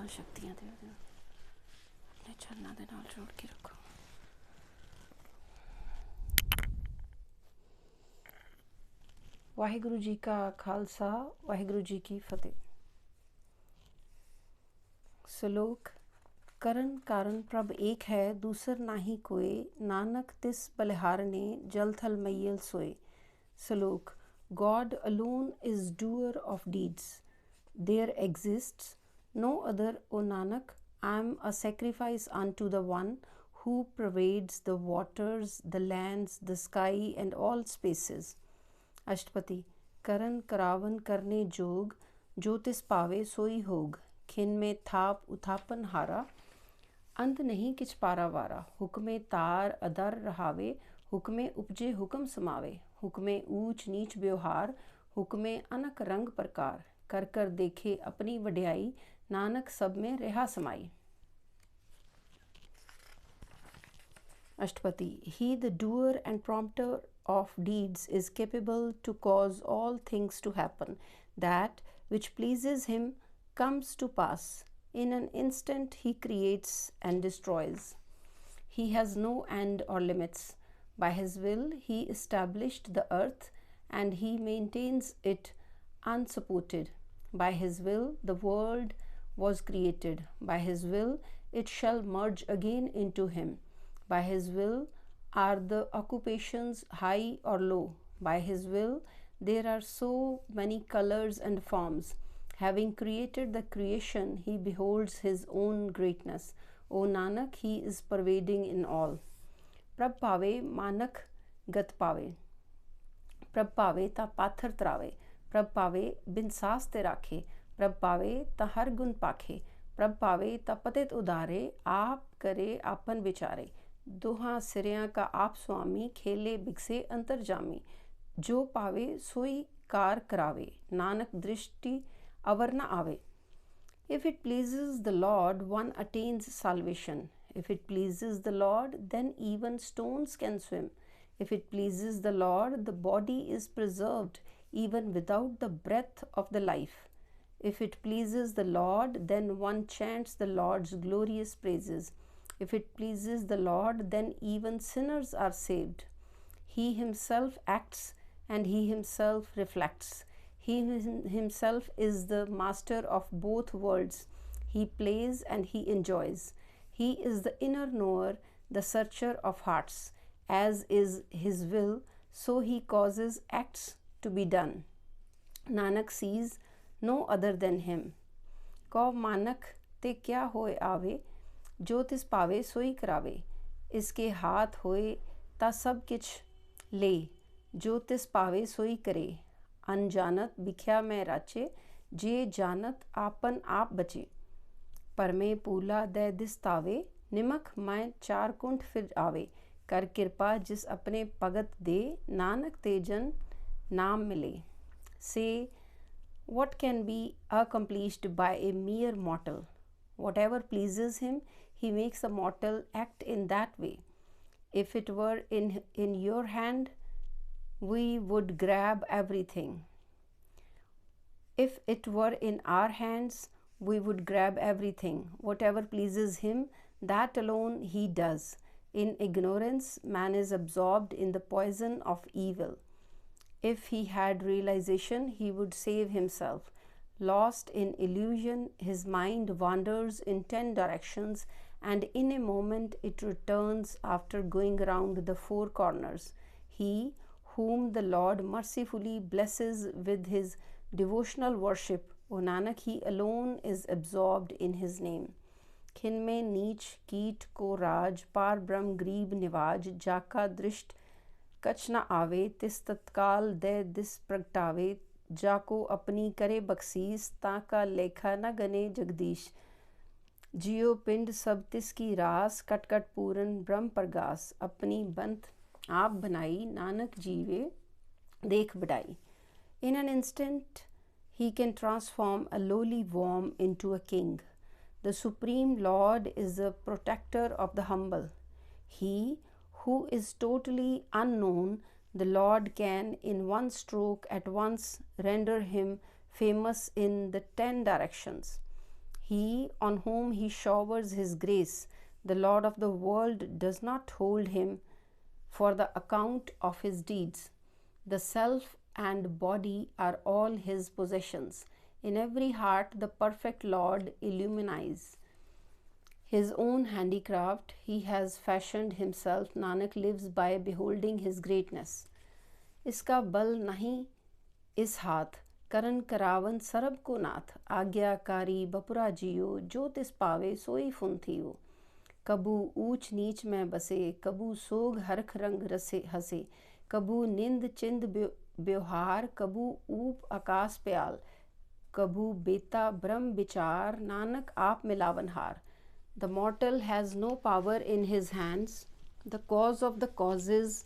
ਸ਼ਕਤੀਆਂ ਦੇ ਆਪਣੇ ਚਰਨਾਂ ਦੇ ਨਾਲ ਜੋੜ ਕੇ ਰੱਖੋ। ਵਾਹਿਗੁਰੂ ਜੀ ਕਾ ਖਾਲਸਾ, ਵਾਹਿਗੁਰੂ ਜੀ ਕੀ ਫਤਿਹ। श्लोक। करण कारण प्रभ एक है, दूसर नाही कोय, नानक तिस बलिहारने जल थल मैयल सोए। श्लोक। God alone is doer of deeds. There exists no other, O Nanak. I am a sacrifice unto the one who pervades the waters, the lands, the sky and all spaces. अष्टपति। करण करावन करने जोग, जो तिस पावे सोई होग। खिन में थाप उथापन हारा, अंत नहीं किछ पारा वारा। हुक्मे तार अदर रहावे, हुक्मे उपजे हुक्म समावे। हुक्मे ऊंच नीच व्यवहार, हुक्मे अनक रंग प्रकार। कर कर देखे अपनी वड्याई, नानक सब में रहा समाई। अष्टपति। He the doer and prompter of deeds is capable to cause all things to happen. That which pleases him comes to pass. In an instant he creates and destroys. He has no end or limits. By his will he established the earth and he maintains it unsupported. By his will the world was created. By his will it shall merge again into him. By his will are the occupations high or low. By his will there are so many colors and forms. Having created the creation, he beholds his own greatness. O Nanak, he is pervading in all. Prab pave manak gat pave. Prab pave ta pathar trave. Prab pave bin saas te rakhe. Prab pave ta har gun pakhe. Prab pave ta patit udare. आप करे आपन विचारे। दोहा सिरिया का आप स्वामी, खेले बिगसे अंतरजामी। जो पावे सोई कार करावे, नानक दृष्टि अवर न आवे। If it pleases the Lord, one attains salvation. If it pleases the Lord, then even stones can swim. If it pleases the Lord, the body is preserved even without the breath of the life. If it pleases the Lord, then one chants the Lord's glorious praises. If it pleases the Lord, then even sinners are saved. He himself acts and he himself reflects. He himself is the master of both worlds. He plays and he enjoys. He is the inner knower, the searcher of hearts. As is his will, so he causes acts to be done. Nanak sees no other than him. कौ मानक ते क्या होए आवे, जो तिस पावे सोई करावे। इसके हाथ होए ता सब किछ ले, जो तिस पावे सोई करे। अनजानत बिख्या में राचे, जे जानत आपन आप बचे। पर में पूला दे दिस्तावे, निमक मैं चार कुंठ फिर आवे। कर कृपा जिस अपने भगत दे, नानक तेजन नाम मिले। से what can be accomplished by a mere mortal? Whatever pleases him, he makes a mortal act in that way. If it were in your hand, we would grab everything. If it were in our hands, we would grab everything. Whatever pleases him, that alone he does. In ignorance, man is absorbed in the poison of evil. If he had realization, he would save himself. Lost in illusion, his mind wanders in 10 directions, and in a moment it returns after going round the 4 corners. He whom the Lord mercifully blesses with his devotional worship, O Nanak, he alone is absorbed in his name. खिन में नीच कीट को राज, पार ब्रह्म गरीब निवाज। जाका दृष्ट कछ न आवे, तिस तत्काल दे दिस प्रगटावे। जाको अपनी करे बख्शीस, ताका लेखा न गने जगदीश। जियो पिंड सब तिसकी रास, कट कट पूरन ब्रह्म प्रगास। अपनी बंत आप बनाई, नानक जीवे देख बढ़ाई। In an instant he can transform a lowly worm into a king. The Supreme Lord is the protector of the humble. He who is totally unknown, the Lord can in one stroke at once render him famous in the 10 directions. He on whom he showers his grace, the Lord of the world, does not hold him for the account of his deeds. The self and body are all his possessions. In every heart the perfect Lord illumines his own handicraft. He has fashioned himself. Nanak lives by beholding his greatness. Iska bal nahi is हाथ करन करावन सरब को नाथ आज्ञाकारी बपुरा जियो जो तिस पावे सोई फुन थियो कबू ऊंच नीच में बसे कबू सोग हरख रंग रसे हसे कबू निंद चिंद व्यवहार कबू ऊप आकाश प्याल कबू बेता ब्रह्म विचार नानक आप मिलावन हार. The mortal has no power in his hands. The cause of the causes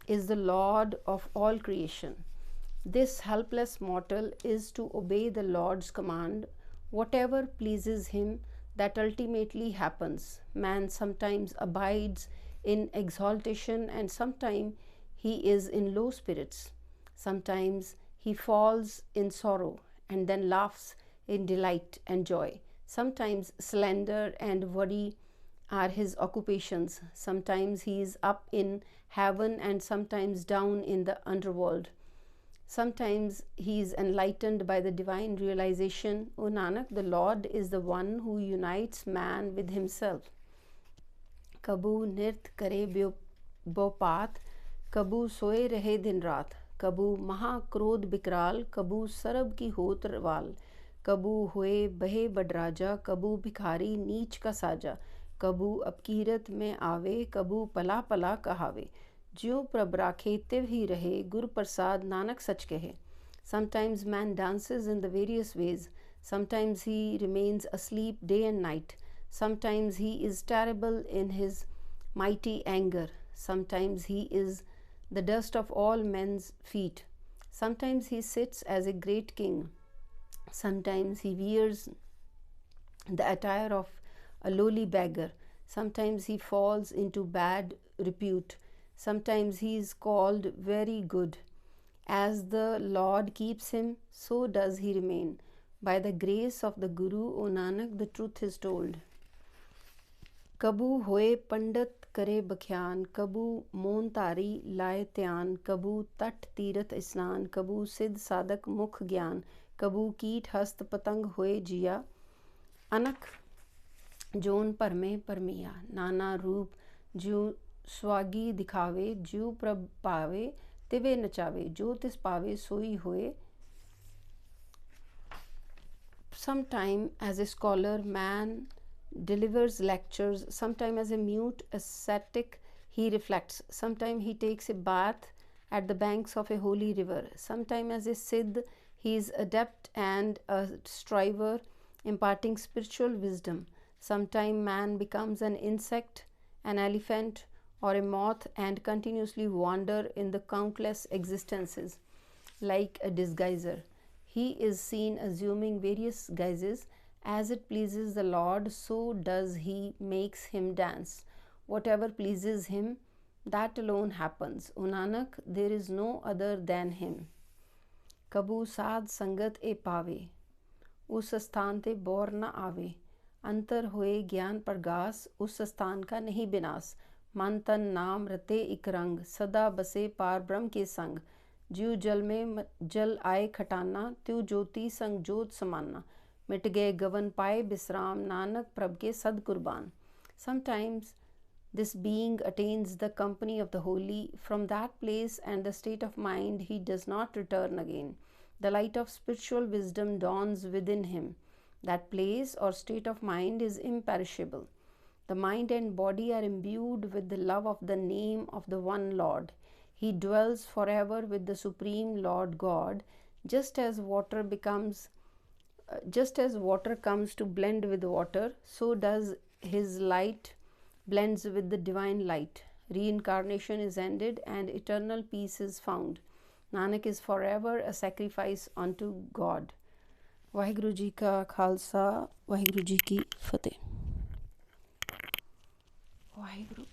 is the Lord of all creation. This helpless mortal is to obey the Lord's command. Whatever pleases him, that ultimately happens. Man sometimes abides in exaltation and sometimes he is in low spirits. Sometimes he falls in sorrow and then laughs in delight and joy. Sometimes slander and worry are his occupations. Sometimes he is up in heaven and sometimes down in the underworld. Sometimes he is enlightened by the divine realization. O Nanak, the Lord is the one who unites man with himself. Kabu nirt kare bopat, kabu soe rahe din raat, kabu maha krodh bikral, kabu sarab ki hot rwal, कबू हुए बहे बडराजा कबू भिखारी नीच का साजा कबू अपकीरत में आवे कबू पला पला कहावे ज्यों प्रभ राखे तिव ही रहे गुरु प्रसाद नानक सच कहे. Sometimes man dances in the various ways. Sometimes he remains asleep day and night. Sometimes he is terrible in his mighty anger. Sometimes he is the dust of all men's feet. Sometimes he sits as a great king. Sometimes he wears the attire of a lowly beggar. Sometimes he falls into bad repute. Sometimes he is called very good. As the Lord keeps him, so does he remain. By the grace of the Guru, O Nanak, the truth is told. Kabu hoye pandit करे बख्यान कबू मोन तारी लाए त्यान कबू तट तीरथ स्नान कबू सिद्ध साधक मुख ज्ञान कबू कीट हस्त पतंग होए जिया अनक जोन परमे परमिया नाना रूप ज्यों स्वागी दिखावे ज्यों प्रभ पावे तिवे नचावे जो तिस पावे सोई होए. Sometime as a scholar man delivers lectures, sometime as a mute ascetic he reflects, sometime he takes a bath at the banks of a holy river, sometime as a siddh he is adept and a striver imparting spiritual wisdom, sometime man becomes an insect, an elephant or a moth and continuously wander in the countless existences like a disguiser. He is seen assuming various guises. As it pleases the Lord, so does he makes him dance. Whatever pleases him, that alone happens. O Nanak, there is no other than him. Kabu साध संगत ए पावे उस स्थान ते bore न आवे अंतर होए ज्ञान प्रगास उस स्थान का नहीं विनाश मन तन नाम रते इक रंग सदा बसे पार ब्रह्म के संग ज्यों जल में जल आए खटाना त्यों ज्योति संग ज्योत समाना मिट गए गवन पाए बिश्राम नानक प्रभ के सद कुर्बान. Sometimes this being attains the company of the holy. From that place and the state of mind he does not return again. The light of spiritual wisdom dawns within him. That place or state of mind is imperishable. The mind and body are imbued with the love of the name of the one Lord. He dwells forever with the Supreme Lord God, just as water comes to blend with water, so does his light blends with the divine light. Reincarnation is ended and eternal peace is found. Nanak is forever a sacrifice unto God. Waheguru Ji ka Khalsa, Waheguru Ji ki Fateh. Waheguru.